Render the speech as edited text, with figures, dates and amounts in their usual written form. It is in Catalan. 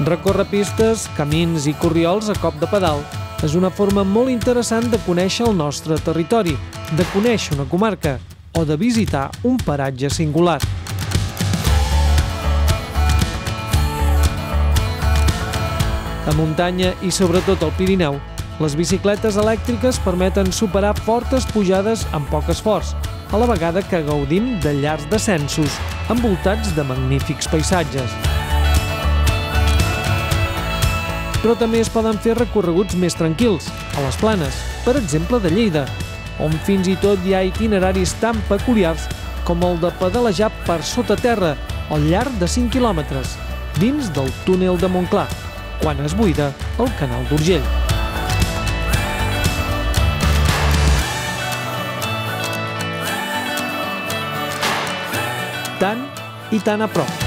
Recórrer pistes, camins i corriols a cop de pedal és una forma molt interessant de conèixer el nostre territori, de conèixer una comarca o de visitar un paratge singular. A muntanya i sobretot al Pirineu, les bicicletes elèctriques permeten superar fortes pujades amb poc esforç, a la vegada que gaudim de llargs descensos envoltats de magnífics paisatges. Però també es poden fer recorreguts més tranquils, a les planes, per exemple de Lleida, on fins i tot hi ha itineraris tan peculiars com el de pedalejar per sota terra al llarg de 5 quilòmetres, dins del túnel de Montclar, quan es buida el canal d'Urgell. Tan i tan a prop.